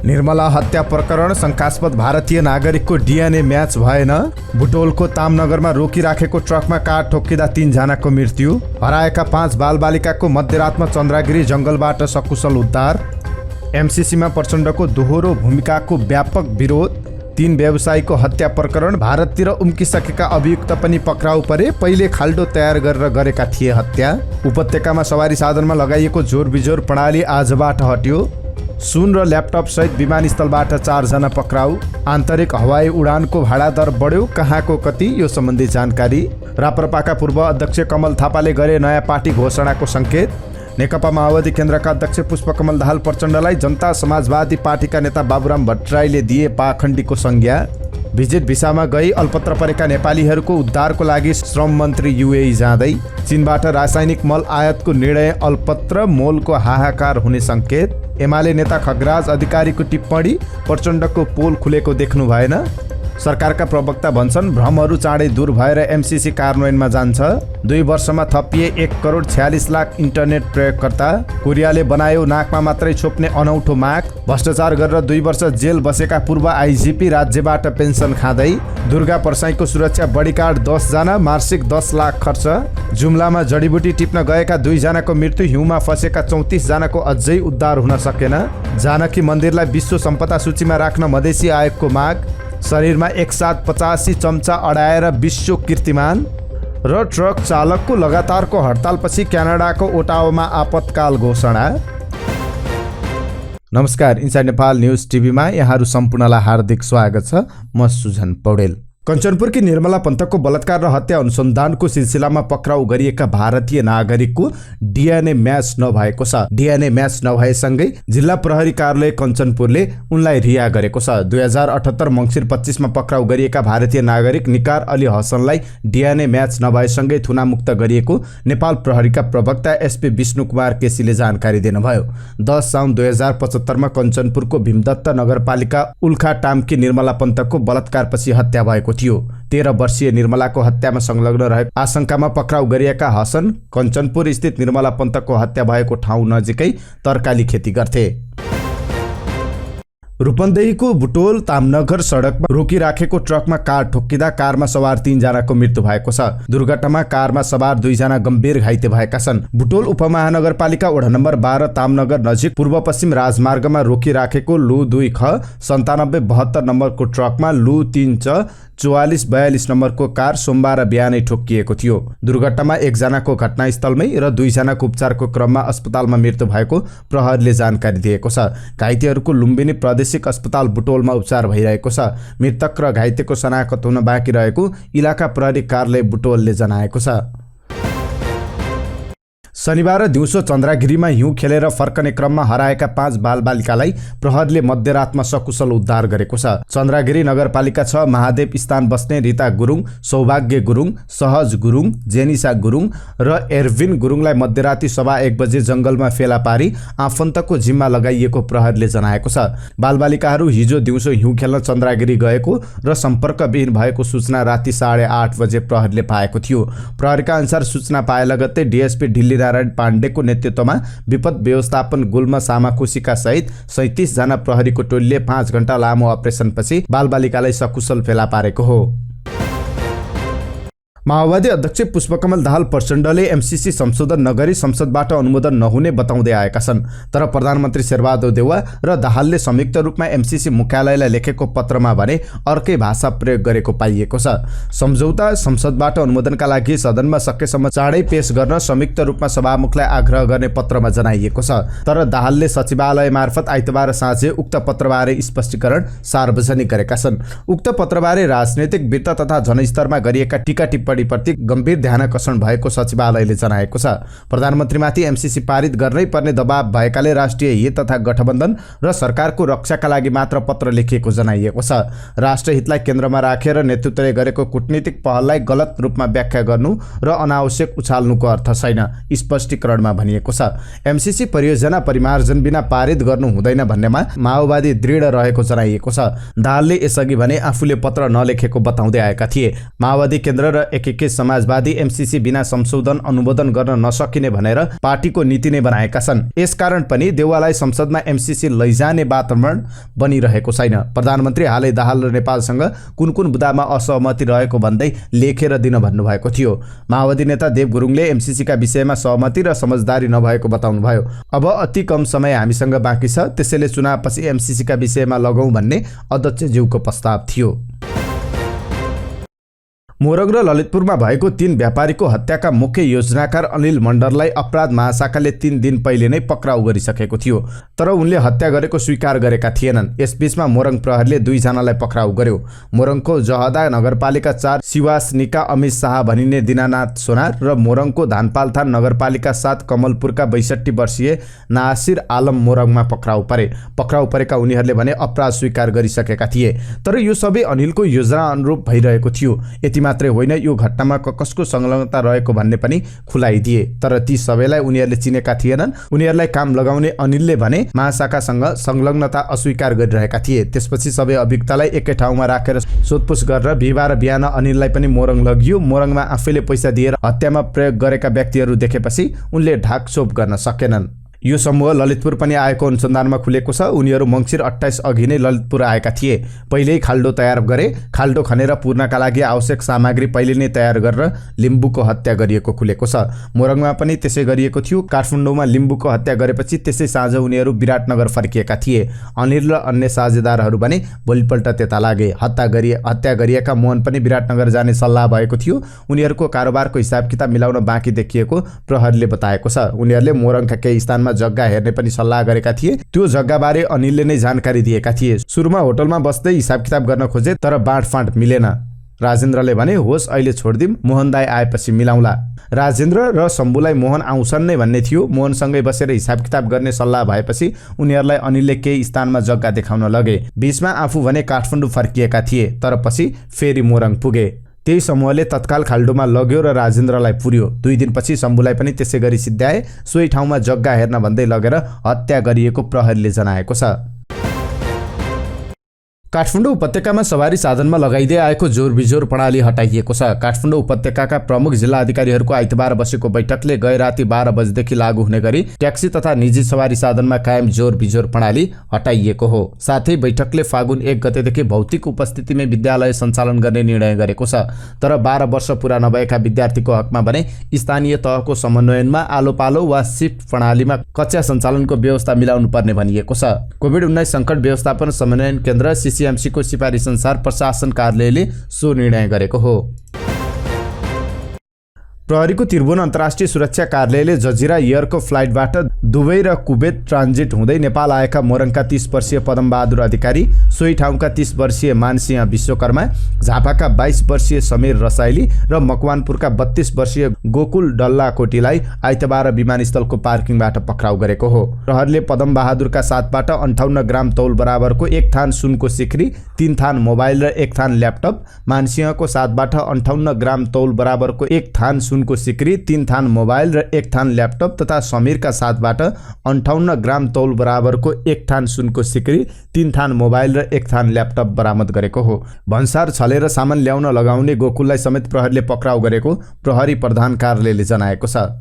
निर्मला हत्या प्रकरण शंकास्पद भारतीय नागरिकको डिएनए म्याच भएन। बुटोलको तामनगरमा रोकिराखेको ट्रकमा कार ठोक्किँदा 3 जनाको मृत्यु। हराएका 5 बालबालिकाको मध्यरातमा चन्द्रागिरी जंगलबाट सकुशल उद्धार। एमसीसीमा प्रचण्डको दोहोरो भूमिकाको व्यापक विरोध। 3 व्यवसायीको हत्या प्रकरण भारततिर उम्किसकेका अभियुक्त पनि पक्राउ परे। पहिले खाल्डो तयार गरेर गरेका थिए हत्या। उपत्यकामा सवारी साधनमा लगाइएको जोरबिजोर प्रणाली आजबाट हट्यो। सुन र ल्यापटप सहित विमानस्थलबाट 4 जना पक्राउ। आन्तरिक हवाई उडानको भाडा दर बढ्यो, कहाँको कति, यो सम्बन्धी जानकारी। राप्रपाका पूर्व अध्यक्ष कमल थापाले गरे नयाँ पार्टी घोषणाको संकेत। नेकपा माओवादी केन्द्रका अध्यक्ष पुष्पकमल दाहाल प्रचण्डलाई जनता समाजवादी पार्टीका नेता बाबुराम भट्टराईले दिए पाखण्डीको संज्ञा। भिजिट भिसामा गई अल्पत्र परेका नेपालीहरूको उद्धारको लागि श्रम मन्त्री युएई जाँदै। चीनबाट रासायनिक मल आयातको निर्णय अल्पत्र मोलको हाहाकार हुने संकेत। एमाले नेता खगराज अधिकारीको टिप्पणी, प्रचण्डको पोल खुलेको देख्नु भएन। सरकारका प्रवक्ता भन्छन् भ्रमहरू चाँडै दूर भएर एमसीसी कार्यान्वयनमा जान्छ। 2 वर्षमा थपिए 1,46,00,000 इन्टरनेट प्रयोगकर्ता। कोरियाले बनायो नाकमा मात्रै छोप्ने अनौठो माग। भ्रष्टाचार गरेर 2 वर्ष जेल बसेका पूर्व आइजिपी राज्यबाट पेन्सन खाँदै। दुर्गा परसाईको सुरक्षा बडीगार्ड 10 जना, मासिक 10 लाख खर्च। जुम्लामा जडीबुटी टिप्न गएका 2 जनाको मृत्यु। हिउँमा फसेका 34 जनाको अझै उद्धार हुन सकेन। जानकी मन्दिरलाई विश्व सम्पदा सूचीमा राख्न मधेसी आयोगको माग। शरीरमा एकसाथ 85 चम्चा अडाएर विश्व कीर्तिमान। र ट्रक चालकको लगातारको हडतालपछि क्यानाडाको ओटावामा आपतकाल घोषणा। नमस्कार, इन्साइड नेपाल न्युज टिभीमा यहाँहरू सम्पूर्णलाई हार्दिक स्वागत छ। म सुजन पौडेल। कञ्चनपुरकी निर्मला पन्तको बलात्कार र हत्या अनुसन्धानको सिलसिलामा पक्राउ गरिएका भारतीय नागरिकको डिएनए म्याच नभएको छ। डिएनए म्याच नभएसँगै जिल्ला प्रहरी कार्यालय कञ्चनपुरले उनलाई रिहा गरेको छ। 2078 मङ्सिर 25 मा पक्राउ गरिएका भारतीय नागरिक निकार अली हसनलाई डिएनए म्याच नभएसँगै थुनामुक्त गरिएको नेपाल प्रहरीका प्रवक्ता एसपी विष्णु कुमार केसीले जानकारी दिनुभयो। 10 साउन 2075 मा कञ्चनपुरको भीमदत्त नगरपालिका उल्खा टाम्की निर्मला पन्तको बलात्कारपछि हत्या भएको थियो। 13 वर्षीय निर्मलाको हत्यामा संलग्न रहेको आशंकामा पक्राउ गरिएका हसन कञ्चनपुर स्थित निर्मला पन्तको हत्या भएको ठाउँ नजिकै तरकारी खेती गर्थे। रूपन्देहीको बुटोल तामनगर सडकमा रोकिराखेको ट्रकमा कार ठोक्किँदा कारमा सवार 3 जनाको मृत्यु भएको छ। दुर्घटनामा कारमा सवार 2 जना गम्भीर घाइते भएका छन्। बुटोल उपमहानगरपालिका वडा नम्बर 12 तामनगर नजिक पूर्व पश्चिम राजमार्गमा रोकिराखेको लु 2 ख 9772 नम्बरको ट्रकमा लु 3 च 4442 नम्बरको कार सोमबार बिहानै ठोक्किएको थियो। दुर्घटनामा 1 जनाको घटनास्थलमै र 2 जनाको उपचारको क्रममा अस्पतालमा मृत्यु भएको प्रहरीले जानकारी दिएको छ। घाइतेहरूको लुम्बिनी प्रादेशिक अस्पताल बुटोलमा उपचार भइरहेको छ। मृतक र घाइतेको शनाखत हुन बाँकी रहेको इलाका प्रहरी कार्यालय बुटोलले जनाएको छ। शनिबार दिउँसो चन्द्रागिरीमा हिउँ खेलेर फर्कने क्रममा हराएका 5 बालबालिकालाई प्रहरीले मध्यरातमा सकुशल उद्धार गरेको छ। चन्द्रागिरी नगरपालिका 6 महादेव स्थान बस्ने रिता गुरुङ, सौभाग्य गुरुङ, सहज गुरुङ, जेनिसा गुरुङ र एर्विन गुरुङलाई मध्यराती 1:15 बजे जंगलमा फेला पारी आफन्तको जिम्मा लगाइएको प्रहरीले जनाएको छ। बालबालिकाहरू हिजो दिउँसो हिउँ खेल्न चन्द्रागिरी गएको र सम्पर्कविहीन भएको सूचना राति 8:30 बजे प्रहरीले पाएको थियो। प्रहरीका अनुसार सूचना पाए लगत्तै डीएसपी ढिल्ली नारायण पाण्डेको नेतृत्वमा विपद व्यवस्थापन गुल्म सामाकोशीका सहित 37 जना प्रहरीको टोलीले 5 घण्टा लामो अपरेसनपछि बालबालिकालाई सकुशल फेला पारेको हो। माओवादी अध्यक्ष पुष्पकमल दाहाल प्रचण्डले एमसीसी संशोधन नगरी संसदबाट अनुमोदन नहुने बताउँदै आएका छन्। तर प्रधानमन्त्री शेरबहादुर देउवा र दाहालले संयुक्त रूपमा एमसीसी मुख्यालयलाई लेखेको पत्रमा भने अर्कै भाषा प्रयोग गरेको पाइएको छ। सम्झौता संसदबाट अनुमोदनका लागि सदनमा सकेसम्म चाँडै पेश गर्न संयुक्त रूपमा सभामुखलाई आग्रह गर्ने पत्रमा जनाइएको छ। तर दाहालले सचिवालय मार्फत आइतबार साँझे उक्त पत्रबारे स्पष्टीकरण सार्वजनिक गरेका छन्। उक्त पत्रबारे राजनैतिक वित्त तथा जनस्तरमा गरिएका टीका प्रति गम्भीर ध्यानाकर्षण भएको सचिवालयले जनाएको छ। प्रधानमन्त्रीमाथि एमसीसी पारित गर्नै पर्ने दबाव भएकाले राष्ट्रिय हित तथा गठबन्धन र सरकारको रक्षाका लागि मात्र पत्र लेखिएको जनाइएको छ। राष्ट्रहितलाई केन्द्रमा राखेर नेतृत्वले गरेको कूटनीतिक पहललाई गलत रूपमा व्याख्या गर्नु र अनावश्यक उछाल्नुको अर्थ छैन, स्पष्टीकरणमा भनिएको छ। एमसीसी परियोजना परिमार्जन बिना पारित गर्नु हुँदैन भन्नेमा माओवादी दृढ रहेको जनाइएको छ। दाहालले यसअघि भने आफूले पत्र नलेखेको बताउँदै आएका थिए। माओवादी केन्द्र र एकीकृत समाजवादी एमसीसी बिना संशोधन अनुमोदन गर्न नसकिने भनेर पार्टीको नीति नै बनाएका छन्। यसकारण पनि देउवालाई संसदमा एमसीसी लैजाने वातावरण बनिरहेको छैन। प्रधानमन्त्री हालै दाहाल र नेपालसँग कुन कुन मुद्दामा असहमति रहेको भन्दै लेखेर दिन भन्नुभएको थियो। माओवादी नेता देव गुरुङले एमसीसीका विषयमा सहमति र समझदारी नभएको बताउनुभयो। अब अति कम समय हामीसँग बाँकी छ, त्यसैले चुनावपछि एमसीसीका विषयमा लगौं भन्ने अध्यक्षज्यूको प्रस्ताव थियो। मोरङ र ललितपुरमा भएको 3 व्यापारीको हत्याका मुख्य योजनाकार अनिल मण्डललाई अपराध महाशाखाले 3 दिन पहिले नै पक्राउ गरिसकेको थियो, तर उनले हत्या गरेको स्वीकार गरेका थिएनन्। यसबीचमा मोरङ प्रहरीले 2 जनालाई पक्राउ गर्यो। मोरङको जहदा नगरपालिका 4 शिवासनिका अमित शाह भनिने दिनानाथ सोनार र मोरङको धानपालथान नगरपालिका 7 कमलपुरका 62 वर्षीय नासिर आलम मोरङमा पक्राउ परे। पक्राउ परेका उनीहरूले भने अपराध स्वीकार गरिसकेका थिए, तर यो सबै अनिलको योजना अनुरूप भइरहेको थियो। यति मात्रै होइन, यो घटनामा कसको संलग्नता रहेको भन्ने पनि खुलाइदिए, तर ती सबैलाई उनीहरूले चिनेका थिएनन्। उनीहरूलाई काम लगाउने अनिलले भने महाशाखासँग संलग्नता अस्वीकार गरिरहेका थिए। त्यसपछि सबै अभियुक्तलाई एकै ठाउँमा राखेर सोधपुछ गरेर बिहिबार बिहान अनिललाई पनि मोरङ लगियो। मोरङमा आफैले पैसा दिएर हत्यामा प्रयोग गरेका व्यक्तिहरू देखेपछि उनले ढाकछोप गर्न सकेनन्। यो समूह ललितपुर पनि आएको अनुसन्धानमा खुलेको छ। उनीहरू मङ्सिर 28 अघि नै ललितपुर आएका थिए। पहिल्यै खाल्डो तयार गरे। खाल्डो खनेर पुर्नका लागि आवश्यक सामग्री पहिले नै तयार गरेर लिम्बुको हत्या गरिएको खुलेको छ। मोरङमा पनि त्यसै गरिएको थियो। काठमाडौँमा लिम्बुको हत्या गरेपछि त्यसै साँझ उनीहरू विराटनगर फर्किएका थिए। अनिल र अन्य साझेदारहरू भने भोलिपल्ट त्यता लागे। हत्या गरिएका मोहन पनि विराटनगर जाने सल्लाह भएको थियो। उनीहरूको कारोबारको हिसाब किताब मिलाउन बाँकी देखिएको प्रहरीले बताएको छ। उनीहरूले मोरङका केही स्थानमा जग्गा हेर्ने पनि सल्लाह गरेका थिए। त्यो जग्गाबारे अनिलले नै जानकारी दिएका थिए। सुरुमा होटलमा बस्दै हिसाब किताब गर्न खोजे, तर बाँडफाँड मिलेन। राजेन्द्रले भने होस् अहिले छोडिदिम, मोहन दाई आएपछि मिलाउँला। राजेन्द्र र शम्भुलाई मोहन आउँछन् नै भन्ने थियो। मोहनसँगै बसेर हिसाब किताब गर्ने सल्लाह भएपछि उनीहरूलाई अनिलले केही स्थानमा जग्गा देखाउन लगे। बीचमा आफू भने काठमाडौँ फर्किएका थिए, तर पछि फेरि मोरङ पुगे। त्यही समूहले तत्काल खाल्डोमा लग्यो र राजेन्द्रलाई पुर्यो। 2 दिनपछि शम्भुलाई पनि त्यसै गरी सिद्ध्याए। सोही ठाउँमा जग्गा हेर्न भन्दै लगेर हत्या गरिएको प्रहरीले जनाएको छ। काठमाडौँ उपत्यकामा सवारी साधनमा लगाइदै आएको जोरबिजोर प्रणाली हटाइएको छ। काठमाडौँ उपत्यकाका प्रमुख जिल्ला अधिकारीहरूको आइतबार बसेको बैठकले गए राति 12 बजेदेखि लागू हुने गरी ट्याक्सी तथा निजी सवारी साधनमा कायम जोरबिजोर प्रणाली हटाइएको हो। साथै बैठकले फागुन 1 गतेदेखि भौतिक उपस्थितिमै विद्यालय सञ्चालन गर्ने निर्णय गरेको छ। तर 12 वर्ष पुरा नभएका विद्यार्थीको हकमा भने स्थानीय तहको समन्वयनमा आलोपालो वा शिफ्ट प्रणालीमा कक्षा सञ्चालनको व्यवस्था मिलाउनु पर्ने भनिएको छ। कोभिड-19 सङ्कट व्यवस्थापन समन्वयन केन्द्र सीएमसीको सिफारिस अनुसार प्रशासन कार्यालयले सो निर्णय गरेको हो। प्रहरीको त्रिभुवन अन्तर्राष्ट्रिय सुरक्षा कार्यालयले जजिरा एयरको फ्लाइटबाट दुबई र कुवेत ट्रान्जिट हुँदै नेपाल आएका मोरङका 30 वर्षीय पदमबहादुर अधिकारी, सोही ठाउँका 30 वर्षीय मानसिंह विश्वकर्मा, झापाका 22 वर्षीय समीर रसाइली र मकवानपुरका 32 वर्षीय गोकुल डल्लाकोटीलाई आइतबार विमानस्थलको पार्किङबाट पक्राउ गरेको हो। प्रहरीले पदमबहादुरका साथबाट 58 ग्राम तौल बराबरको 1 थान सुनको सिक्री, 3 थान मोबाइल र 1 थान ल्यापटप, मानसिंहको साथबाट 58 ग्राम तौल बराबरको 1 थान सुनको सिक्री, 3 थान मोबाइल र 1 थान ल्यापटप तथा समीरका साथबाट 58 ग्राम तौल बराबरको 1 थान सुनको सिक्री, 3 थान मोबाइल र 1 थान ल्यापटप बरामद गरेको हो। भन्सार छलेर सामान ल्याउन लगाउने गोकुललाई समेत प्रहरीले पक्राउ गरेको प्रहरी प्रधान कार्यालयले जनाएको छ।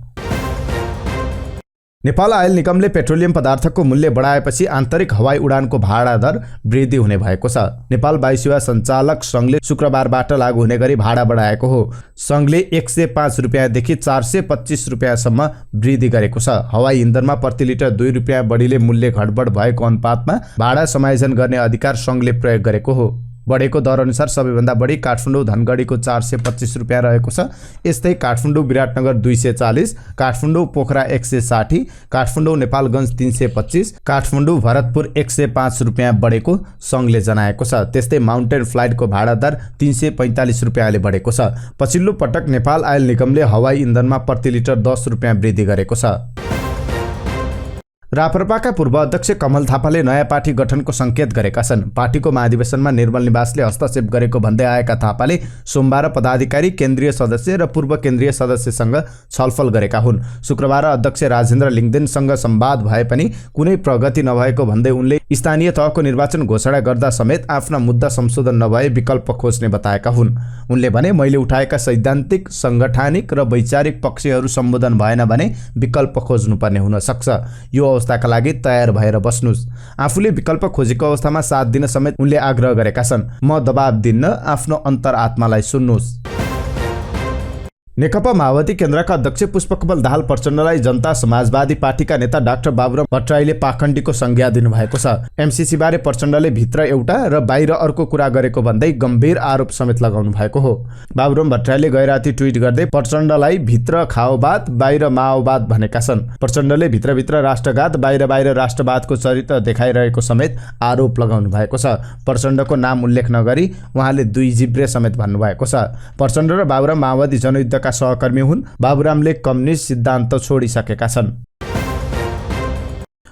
नेपाल आयल निगमले पेट्रोलियम पदार्थको मूल्य बढाएपछि आन्तरिक हवाई उडानको भाडा दर वृद्धि हुने भएको छ। नेपाल वायुसेवा सञ्चालक सङ्घले शुक्रबारबाट लागू हुने गरी भाडा बढाएको हो। सङ्घले 105 रुपियाँदेखि 425 रुपियाँसम्म वृद्धि गरेको छ। हवाई इन्धनमा प्रति लिटर 2 रुपियाँ बढीले मूल्य घटबड भएको अनुपातमा भाडा समायोजन गर्ने अधिकार सङ्घले प्रयोग गरेको हो। बढेको दर अनुसार सबैभन्दा बढी काठमाडौँ धनगढीको 425 रुपियाँ रहेको छ। यस्तै काठमाडौँ विराटनगर 240, काठमाडौँ पोखरा 160, काठमाडौँ नेपालगञ्ज 325, काठमाडौँ भरतपुर 105 रुपियाँ बढेको सङ्घले जनाएको छ। त्यस्तै माउन्टेन फ्लाइटको भाडा दर 345 रुपियाँले बढेको छ। पछिल्लो पटक नेपाल आयल निगमले हवाई इन्धनमा प्रति लिटर 10 रुपियाँ वृद्धि गरेको छ। राप्रपाका पूर्व अध्यक्ष कमल थापाले नयाँ पार्टी गठनको सङ्केत गरेका छन्। पार्टीको महाधिवेशनमा निर्मल निवासले हस्तक्षेप गरेको भन्दै आएका थापाले सोमबार पदाधिकारी, केन्द्रीय सदस्य र पूर्व केन्द्रीय सदस्यसँग छलफल गरेका हुन्। शुक्रबार अध्यक्ष राजेन्द्र लिङ्गदेनसँग संवाद भए पनि कुनै प्रगति नभएको भन्दै उनले स्थानीय तहको निर्वाचन घोषणा गर्दा समेत आफ्ना मुद्दा संशोधन नभए विकल्प खोज्ने बताएका हुन्। उनले भने मैले उठाएका सैद्धान्तिक, संगठनिक र वैचारिक पक्षहरू सम्बोधन भएन भने विकल्प खोज्नुपर्ने हुन सक्छ। यो अवस्थाका लागि तयार भएर बस्नुस्। आफूले विकल्प खोजेको अवस्थामा साथ दिन समेत उनले आग्रह गरेका छन्। म दबाब दिन्न, आफ्नो अन्तरआत्मालाई सुन्नुस्। नेकपा माओवादी केन्द्रका अध्यक्ष पुष्पकमल दाहाल प्रचण्डलाई जनता समाजवादी पार्टीका नेता डाक्टर बाबुराम भट्टराईले पाखण्डीको संज्ञा दिनुभएको छ। एमसीसी बारे प्रचण्डले भित्र एउटा र बाहिर अर्को कुरा गरेको भन्दै गम्भीर आरोप समेत लगाउनु भएको हो। बाबुराम भट्टराईले गैराती ट्विट गर्दै प्रचण्डलाई भित्र खाओवाद, बाहिर माओवाद भनेका छन्। प्रचण्डले भित्रभित्र राष्ट्रघात, बाहिर राष्ट्रवादको चरित्र देखाइरहेको समेत आरोप लगाउनु भएको छ। प्रचण्डको नाम उल्लेख नगरी उहाँले दुई जिब्रे समेत भन्नुभएको छ। प्रचण्ड र बाबुराम माओवादी जनयुद्धका सहकर्मी हुन्। बाबुरामले कम्युनिस्ट सिद्धान्त छोडिसकेका छन्।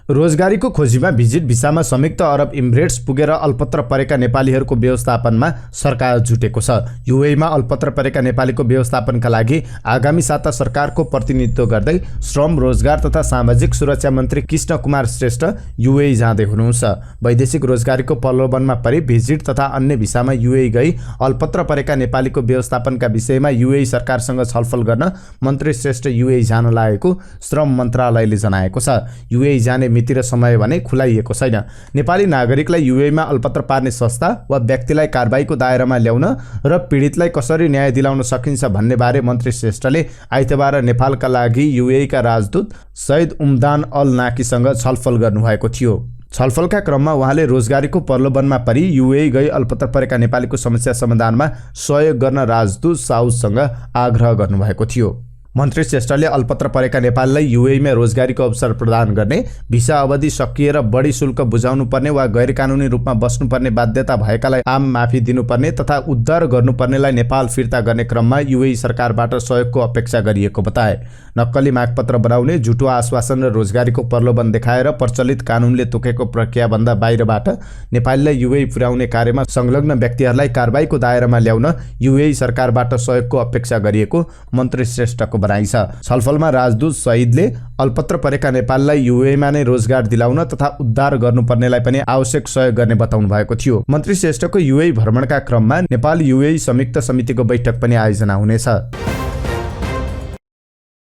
रोजगारीको खोजीमा भिजिट भिसामा संयुक्त अरब इमिरेट्स पुगेर अल्पत्र परेका नेपालीहरूको व्यवस्थापनमा सरकार जुटेको छ। युएईमा अल्पत्र परेका नेपालीको व्यवस्थापनका लागि आगामी साता सरकारको प्रतिनिधित्व गर्दै श्रम, रोजगार तथा सामाजिक सुरक्षा मन्त्री कृष्ण कुमार श्रेष्ठ युएई जाँदै हुनुहुन्छ। वैदेशिक रोजगारीको प्रलोभनमा परि भिजिट तथा अन्य भिसामा युएई गई अल्पत्र परेका नेपालीको व्यवस्थापनका विषयमा युएई सरकारसँग छलफल गर्न मन्त्री श्रेष्ठ युएई जान लागेको श्रम मन्त्रालयले जनाएको छ। युएई जाने मिति र समय भने खुलाइएको छैन। नेपाली नागरिकलाई युएईमा अल्पत्र पार्ने संस्था वा व्यक्तिलाई कारबाहीको दायरामा ल्याउन र पीडितलाई कसरी न्याय दिलाउन सकिन्छ भन्ने बारे मन्त्री श्रेष्ठले आइतबार नेपालका लागि युएईका राजदूत सैयद उम्दान अल नाकीसँग छलफल गर्नुभएको थियो। छलफलका क्रममा उहाँले रोजगारीको प्रलोभनमा परि युएई गई अल्पत्र परेका नेपालीको समस्या समाधानमा सहयोग गर्न राजदूत साउदसँग आग्रह गर्नुभएको थियो। मन्त्री श्रेष्ठले अल्पत्र परेका नेपाललाई युएईमा रोजगारीको अवसर प्रदान गर्ने, भिसा अवधि सकिएर बढी शुल्क बुझाउनु पर्ने वा गैर कानुनी रूपमा बस्नुपर्ने बाध्यता भएकालाई आम माफी दिनुपर्ने तथा उद्धार गर्नुपर्नेलाई नेपाल फिर्ता गर्ने क्रममा युएई सरकारबाट सहयोगको अपेक्षा गरिएको बताए। नक्कली मागपत्र बनाउने, झुटो आश्वासन र रोजगारीको प्रलोभन देखाएर प्रचलित कानुनले तोकेको प्रक्रियाभन्दा बाहिरबाट नेपालीलाई युएई पुर्याउने कार्यमा संलग्न व्यक्तिहरूलाई कारबाहीको दायरामा ल्याउन युएई सरकारबाट सहयोगको अपेक्षा गरिएको मन्त्री श्रेष्ठको भनाइ छ। छलफलमा राजदूत सहिदले अल्पत्र परेका नेपाललाई युएईमा नै रोजगार दिलाउन तथा उद्धार गर्नुपर्नेलाई पनि आवश्यक सहयोग गर्ने बताउनु भएको थियो। मन्त्री श्रेष्ठको युएई भ्रमणका क्रममा नेपाल युएई संयुक्त समितिको बैठक पनि आयोजना हुनेछ।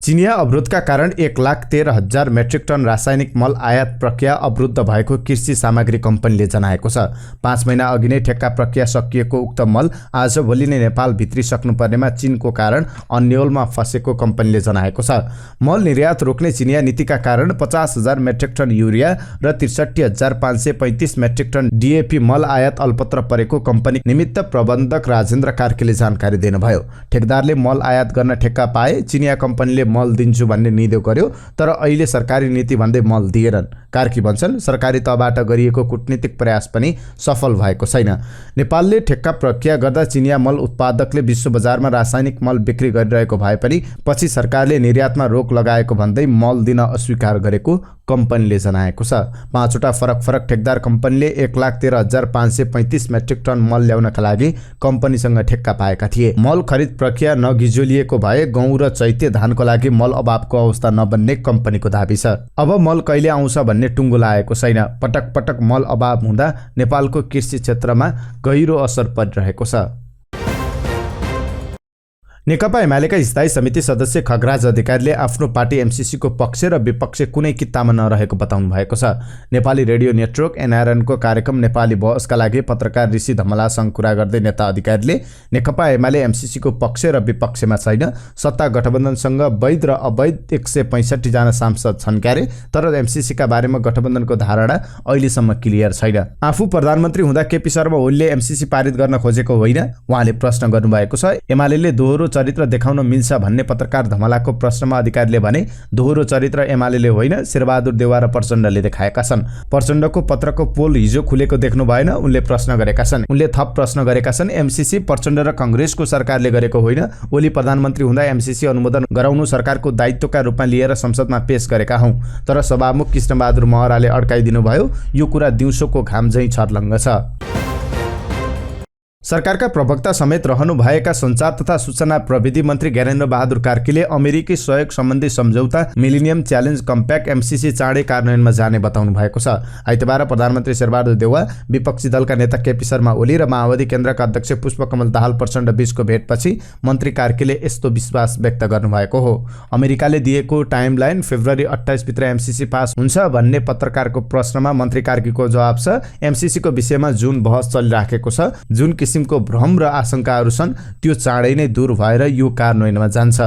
चिनिया अवरोधका कारण 1,13,000 मेट्रिक टन रासायनिक मल आयात प्रक्रिया अवरुद्ध भएको कृषि सामग्री कम्पनीले जनाएको छ। 5 महिना अघि नै ठेक्का प्रक्रिया सकिएको उक्त मल आज भोलि नै नेपाल भित्रिसक्नुपर्नेमा चीनको कारण अन्यलमा फँसेको कम्पनीले जनाएको छ। मल निर्यात रोक्ने चिनिया नीतिका कारण 50,000 मेट्रिक टन युरिया र 63,535 मेट्रिक टन डीएपी मल आयात अल्पत्र परेको कम्पनी निमित्त प्रबन्धक राजेन्द्र कार्कीले जानकारी दिनुभयो। ठेकदारले मल आयात गर्न ठेक्का पाए, चिनिया कम्पनीले मल दिन्छु भन्ने निधो गर्यो, तर अहिले सरकारी नीति भन्दै मल दिएनन्। कार्की भन्छन् सरकारी तहबाट गरिएको कूटनीतिक प्रयास पनि सफल भएको छैन। नेपालले ठेक्का प्रक्रिया गर्दा चिनिया मल उत्पादकले विश्व बजारमा रासायनिक मल बिक्री गरिरहेको भए पनि पछि सरकारले निर्यातमा रोक लगाएको भन्दै मल दिन अस्वीकार गरेको कम्पनीले जनाएको छ। 5वटा फरक ठेकदार कम्पनीले 1,13,535 मेट्रिक टन मल ल्याउनका लागि कम्पनीसँग ठेक्का पाएका थिए। मल खरिद प्रक्रिया नगिजोलिएको भए गहुँ र चैते धानको लागि मल अभावको अवस्था नबन्ने कम्पनीको दाबी छ। अब मल कहिले आउँछ भन्ने टुङ्गो लागेको छैन। पटक पटक मल अभाव हुँदा नेपालको कृषि क्षेत्रमा गहिरो असर परिरहेको छ। नेकपा एमालेका स्थायी समिति सदस्य खगराज अधिकारीले आफ्नो पार्टी एमसीसीको पक्ष र विपक्ष कुनै कितामा नरहेको बताउनु भएको छ। नेपाली रेडियो नेटवर्क एनआरएनको कार्यक्रम नेपाली बहसका लागि पत्रकार ऋषि धमलासँग कुरा गर्दै नेता अधिकारीले नेकपा एमाले एमसीसीको पक्ष र विपक्षमा छैन, सत्ता गठबन्धनसँग वैध र अवैध 165 जना सांसद छन् क्यारे, तर एमसीसीका बारेमा गठबन्धनको धारणा अहिलेसम्म क्लियर छैन। आफू प्रधानमन्त्री हुँदा केपी शर्मा ओलीले एमसीसी पारित गर्न खोजेको होइन, उहाँले प्रश्न गर्नुभएको छ। एमालेले दोहोरो चरित्र देखाउन मिल्छ भन्ने पत्रकार धमलाको प्रश्नमा अधिकारीले भने दोहोरो चरित्र एमालेले होइन, शेरबहादुर देउवा र प्रचण्डले देखाएका छन्। प्रचण्डको पत्रको पोल हिजो खुलेको देख्नु भएन, उनले प्रश्न गरेका छन्। उनले थप प्रश्न गरेका छन्, एमसीसी प्रचण्ड र कांग्रेसको सरकारले गरेको होइन, ओली प्रधानमन्त्री हुँदा एमसीसी अनुमोदन गराउनु सरकारको दायित्वका रूपमा लिएर संसदमा पेश गरेका हौं, तर सभामुख कृष्णबहादुर महराले अड्काइदिनु भयो। यो कुरा दिउँसोको घाम झैं छर्लङ्ग छ। सरकारका प्रवक्ता समेत रहनुभएका सञ्चार तथा सूचना प्रविधि मन्त्री ज्ञानेन्द्र बहादुर कार्कीले अमेरिकी सहयोग सम्बन्धी सम्झौता मिलेनियम च्यालेन्ज कम्प्याक्ट एमसीसी चाँडै कार्यान्वयनमा जाने बताउनु भएको छ। आइतबार प्रधानमन्त्री शेरबहादुर देउवा, विपक्षी दलका नेता केपी शर्मा ओली र माओवादी केन्द्रका अध्यक्ष पुष्पकमल दाहाल प्रचण्ड बीचको भेटपछि मन्त्री कार्कीले यस्तो विश्वास व्यक्त गर्नुभएको हो। अमेरिकाले दिएको टाइमलाइन फेब्रुअरी 28 भित्र एमसीसी पास हुन्छ भन्ने पत्रकारको प्रश्नमा मन्त्री कार्कीको जवाब छ, एमसीसीको विषयमा जुन बहस चलिराखेको छ, जुन किसिमको भ्रम र आशंकाहरू छन्, त्यो चाँडै नै दूर भएर यो कार्यान्वयनमा जान्छ।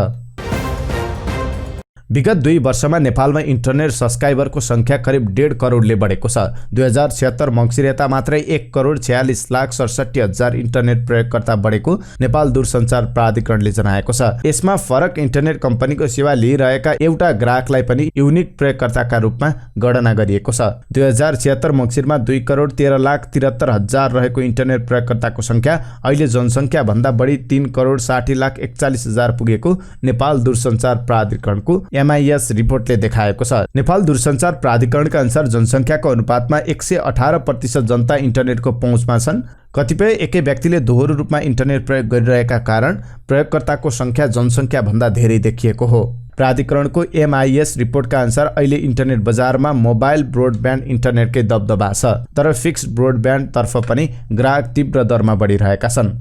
विगत 2 वर्षमा नेपालमा इन्टरनेट सब्स्क्राइबरको संख्या करिब 1.5 करोडले बढेको छ। 2076 मङ्सिर यता मात्रै 1,46,67,000 इन्टरनेट प्रयोगकर्ता बढेको नेपाल दूरसञ्चार प्राधिकरणले जनाएको छ। यसमा फरक इन्टरनेट कम्पनीको सेवा लिइरहेका एउटा ग्राहकलाई पनि युनिक प्रयोगकर्ताका रूपमा गणना गरिएको छ। 2076 मङ्सिरमा 2,13,73,000 रहेको इन्टरनेट प्रयोगकर्ताको संख्या अहिले जनसङ्ख्या भन्दा बढी 3,60,41,000 पुगेको नेपाल दूरसञ्चार प्राधिकरणको MIS रिपोर्टले देखाएको छ। नेपाल दूरसञ्चार प्राधिकरणका अनुसार जनसङ्ख्याको अनुपातमा 118% जनता इन्टरनेटको पहुँचमा छन्। कतिपय एकै व्यक्तिले दोहोरो रूपमा इन्टरनेट प्रयोग गरिरहेका कारण प्रयोगकर्ताको संख्या जनसङ्ख्या भन्दा धेरै देखिएको हो। प्राधिकरणको MIS रिपोर्टका अनुसार अहिले इन्टरनेट बजारमा मोबाइल ब्रोडब्यान्ड इन्टरनेटकै दबदबा छ, तर फिक्स्ड ब्रोडब्यान्ड तर्फ पनि ग्राहक तीव्र दरमा बढिरहेका छन्।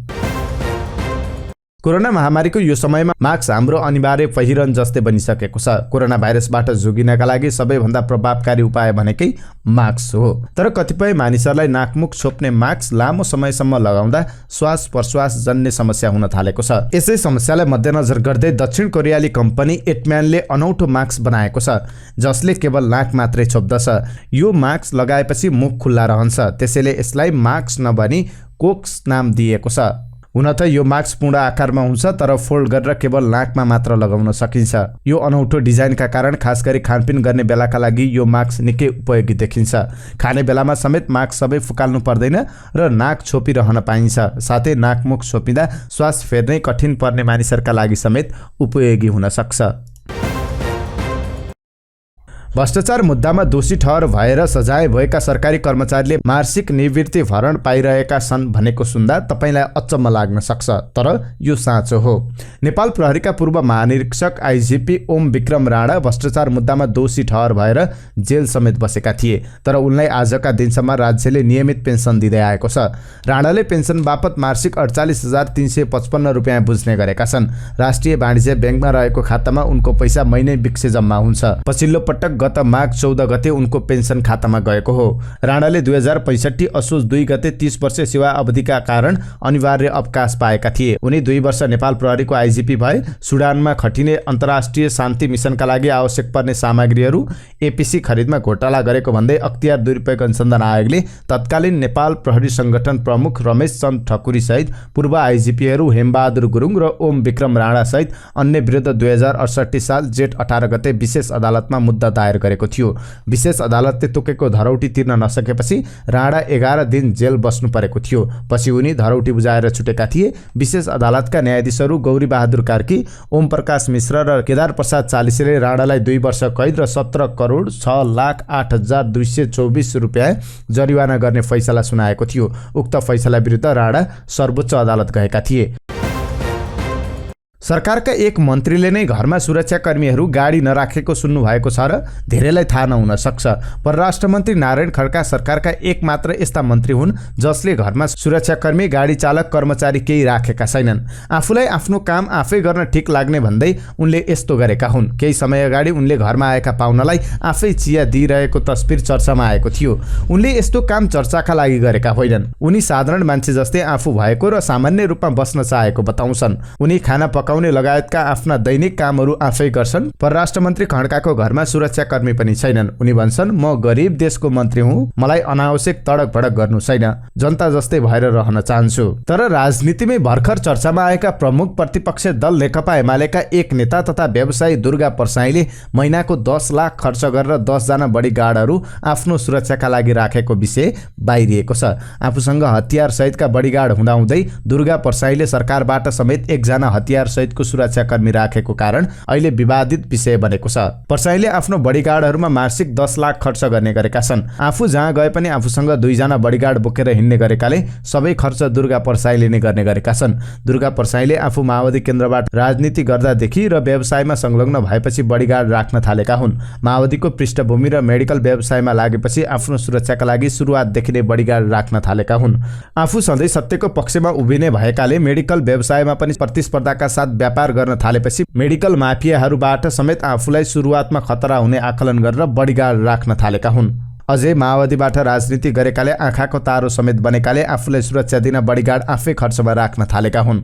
कोरोना महामारीको यो समयमा मास्क हाम्रो अनिवार्य पहिरन जस्तै बनिसकेको छ। कोरोना भाइरसबाट जोगिनका लागि सबैभन्दा प्रभावकारी उपाय भनेकै मास्क हो। तर कतिपय मानिसहरूलाई नाकमुख छोप्ने मास्क लामो समयसम्म लगाउँदा श्वास प्रश्वास जन्य समस्या हुन थालेको छ। यसै समस्यालाई मध्यनजर गर्दै दक्षिण कोरियाली कम्पनी एटम्यानले अनौठो मास्क बनाएको छ, जसले केवल नाक मात्रै छोप्दछ। यो मास्क लगाएपछि मुख खुल्ला रहन्छ, त्यसैले यसलाई मास्क नभनी कोक्स नाम दिएको छ। हुन त यो मास्क पूर्ण आकारमा हुन्छ, तर फोल्ड गरेर केवल नाकमा मात्र लगाउन सकिन्छ। यो अनौठो डिजाइनका कारण खास गरी खानपिन गर्ने बेलाका लागि यो मास्क निकै उपयोगी देखिन्छ। खाने बेलामा समेत मास्क सबै फुकाल्नु पर्दैन र नाक छोपिरहन पाइन्छ। साथै नाकमुख छोपिँदा श्वास फेर्नै कठिन पर्ने मानिसहरूका लागि समेत उपयोगी हुन सक्छ। भ्रष्टाचार मुद्दामा दोषी ठहर भएर सजाय भएका सरकारी कर्मचारीले मासिक निवृत्ति भरण पाइरहेका छन् भनेको सुन्दा तपाईलाई अचम्म लाग्न सक्छ, तर यो साँचो हो। नेपाल प्रहरीका पूर्व महानिरीक्षक IGP ओम विक्रम राणा भ्रष्टाचार मुद्दामा दोषी ठहर भएर जेल समेत बसेका थिए, तर उनलाई आजका दिनसम्म राज्यले नियमित पेन्सन दिँदै आएको छ। राणाले पेन्सन बापत मासिक 48,355 रुपियाँ बुझ्ने गरेका छन्। राष्ट्रिय वाणिज्य ब्याङ्कमा रहेको खातामा उनको पैसा महिनै बिक्से जम्मा हुन्छ। पछिल्लो पटक गत माघ 14 गते उनको पेन्सन खातामा गएको हो। राणाले 2065 असोज 2 गते 30 वर्ष सेवा अवधिका कारण अनिवार्य अवकाश पाएका थिए। उनी 2 वर्ष नेपाल प्रहरीको IGP भए। सुडानमा खटिने अन्तर्राष्ट्रिय शान्ति मिसनका लागि आवश्यक पर्ने सामग्रीहरू APC खरिदमा घोटाला गरेको भन्दै अख्तियार दुरुपयोग अनुसन्धान आयोगले तत्कालीन नेपाल प्रहरी संगठन प्रमुख रमेश चन्द ठकुरी सहित पूर्व IGPहरू हेमबहादुर गुरुङ र ओम विक्रम राणा सहित अन्य विरुद्ध 2068 साल जेठ 18 गते विशेष अदालतमा मुद्दा दायर गरेको थियो। विशेष अदालतले तोकेको धरौटी तिर्न नसकेपछि राणा 11 दिन जेल बस्नु परेको थियो। पछि उनी धरौटी बुझाएर छुटेका थिए। विशेष अदालतका न्यायाधीशहरू गौरी बहादुर कार्की, ओम प्रकाश मिश्र र केदार प्रसाद चालिसेले राणालाई 2 वर्ष कैद र 17,06,08,224 रुपियाँ जरिवाना गर्ने फैसला सुनाएको थियो। उक्त फैसला विरुद्ध राणा सर्वोच्च अदालत गएका थिए। सरकारका एक मन्त्रीले नै घरमा सुरक्षाकर्मीहरू गाडी नराखेको सुन्नु भएको छ र धेरैलाई थाहा नहुन सक्छ। परराष्ट्र मन्त्री नारायण खड्का सरकारका एक मात्र यस्ता मन्त्री हुन् जसले घरमा सुरक्षाकर्मी, गाडी चालक, कर्मचारी केही राखेका छैनन्। आफूलाई आफ्नो काम आफै गर्न ठिक लाग्ने भन्दै उनले यस्तो गरेका हुन्। केही समय अगाडि उनले घरमा आएका पाहुनालाई आफै चिया दिइरहेको तस्बिर चर्चामा आएको थियो। उनले यस्तो काम चर्चाका लागि गरेका होइनन्। उनी साधारण मान्छे जस्तै आफू भएको र सामान्य रूपमा बस्न चाहेको बताउँछन्। उनी खाना पकाउने लगायतका आफ्ना दैनिक कामहरू आफै गर्छन्। परराष्ट्र मन्त्री खड्काको घरमा सुरक्षाकर्मी पनि छैनन्। उनी भन्छन्, म गरिब देशको मन्त्री हुँ, मलाई अनावश्यक तडक भडक गर्नु छैन, जनता जस्तै भएर रहन चाहन्छु। तर राजनीतिमै भर्खर चर्चामा आएका प्रमुख प्रतिपक्ष दल नेकपा एमालेका एक नेता तथा व्यवसायी दुर्गा परसाईले महिनाको 10 लाख खर्च गरेर 10 जना बडीगार्डहरू आफ्नो सुरक्षाका लागि राखेको विषय बाहिरिएको छ। आफूसँग हतियार सहितका बडीगार्ड हुँदाहुँदै दुर्गा परसाईले सरकारबाट समेत 1 जना हतियार सहितको सुरक्षाकर्मी राखेको कारण अहिले विवादित विषय बनेको छ। परसाईले आफ्नो बडीगार्डहरूमा मासिक 10 लाख खर्च गर्ने गरेका छन्। आफू जहाँ गए पनि आफूसँग 2 जना बडीगार्ड बोकेर हिँड्ने गरेकाले सबै खर्च दुर्गा परसाईले नै गर्ने गरेका छन्। दुर्गा परसाईले आफू माओवादी केन्द्रबाट राजनीति गर्दादेखि र व्यवसायमा संलग्न भएपछि बडीगार्ड राख्न थालेका हुन्। माओवादीको पृष्ठभूमि र मेडिकल व्यवसायमा लागेपछि आफ्नो सुरक्षाका लागि सुरुवातदेखि नै बडीगार्ड राख्न थालेका हुन्। आफू सधैँ सत्यको पक्षमा उभिने भएकाले मेडिकल व्यवसायमा पनि प्रतिस्पर्धाका साथ व्यापार गर्न थालेपछि मेडिकल माफियाहरूबाट समेत आफूलाई सुरुवातमा खतरा हुने आकलन गरेर बडीगार्ड राख्न थालेका हुन्। अझै माओवादीबाट राजनीति गरेकाले आँखाको तारो समेत बनेकाले आफूलाई सुरक्षा दिन बडीगार्ड आफै खर्चमा राख्न थालेका हुन्।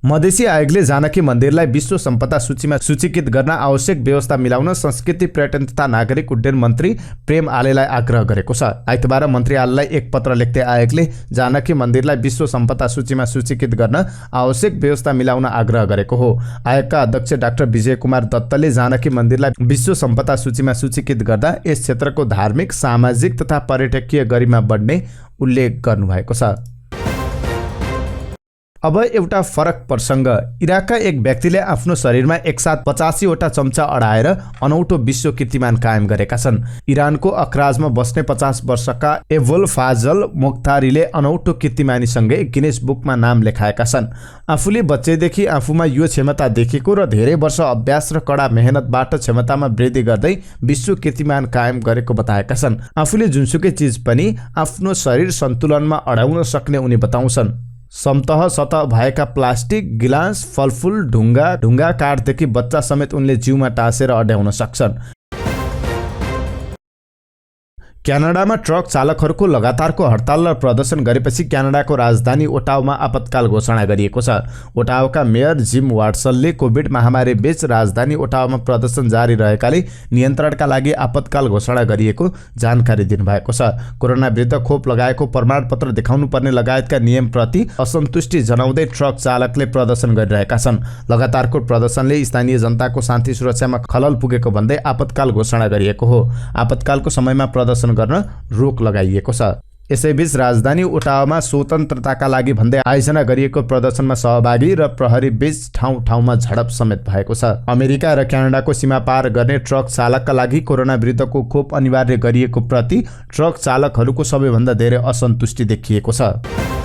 मधेसी आयोगले जानकी मन्दिरलाई विश्व सम्पदा सूचीमा सूचीकृत गर्न आवश्यक व्यवस्था मिलाउन संस्कृति पर्यटन तथा नागरिक उड्डयन मन्त्री प्रेम आलेलाई आग्रह गरेको छ। आइतबार मन्त्री आलेलाई एक पत्र लेख्दै आयोगले जानकी मन्दिरलाई विश्व सम्पदा सूचीमा सूचीकृत गर्न आवश्यक व्यवस्था मिलाउन आग्रह गरेको हो। आयोगका अध्यक्ष डाक्टर विजय कुमार दत्तले जानकी मन्दिरलाई विश्व सम्पदा सूचीमा सूचीकृत गर्दा यस क्षेत्रको धार्मिक, सामाजिक तथा पर्यटकीय गरिमा बढ्ने उल्लेख गर्नुभएको छ। अब एउटा फरक प्रसङ्ग। इराकका एक व्यक्तिले आफ्नो शरीरमा एकसाथ 85वटा चम्चा अडाएर अनौठो विश्व कीर्तिमान कायम गरेका छन्। इरानको अक्राजमा बस्ने 50 वर्षका एभोल फाजल मोख्तारीले अनौठो कीर्तिमानीसँगै गिनेस बुकमा नाम लेखाएका छन्। आफूले बच्चैदेखि आफूमा यो क्षमता देखेको र धेरै वर्ष अभ्यास र कडा मेहनतबाट क्षमतामा वृद्धि गर्दै विश्व कीर्तिमान कायम गरेको बताएका छन्। आफूले जुनसुकै चिज पनि आफ्नो शरीर सन्तुलनमा अडाउन सक्ने उनी बताउँछन्। समतह सतह भएका प्लास्टिक, गिलास, फलफुल, ढुङ्गा काठदेखि बच्चा समेत उनले जिउमा टाँसेर अड्याउन सक्छन्। क्यानाडामा ट्रक चालकहरूको लगातारको हडताल र प्रदर्शन गरेपछि क्यानाडाको राजधानी ओटावामा आपतकाल घोषणा गरिएको छ। ओटावाका मेयर जिम वाटसनले कोभिड महामारी बीच राजधानी ओटावामा प्रदर्शन जारी रहेकाले नियन्त्रणका लागि आपतकाल घोषणा गरिएको जानकारी दिनुभएको छ। कोरोना विरुद्ध खोप लगाएको प्रमाणपत्र देखाउनुपर्ने लगायतका नियमप्रति असन्तुष्टि जनाउँदै ट्रक चालकले प्रदर्शन गरिरहेका छन्। लगातारको प्रदर्शनले स्थानीय जनताको शान्ति सुरक्षामा खलल पुगेको भन्दै आपतकाल घोषणा गरिएको हो। आपतकालको समयमा प्रदर्शन गर्न रोक लगाइएको छ। यसैबीच राजधानी ओटावामा स्वतन्त्रताका लागि भन्दै आयोजना गरिएको प्रदर्शनमा सहभागी र प्रहरी बीच ठाउँ-ठाउँमा झडप समेत भएको छ। अमेरिका र क्यानाडाको सीमा पार गर्ने ट्रक चालकका लागि कोरोना विरुद्धको खोप अनिवार्य गरिएको प्रति ट्रक चालकहरूको सबैभन्दा धेरै असन्तुष्टि देखिएको छ।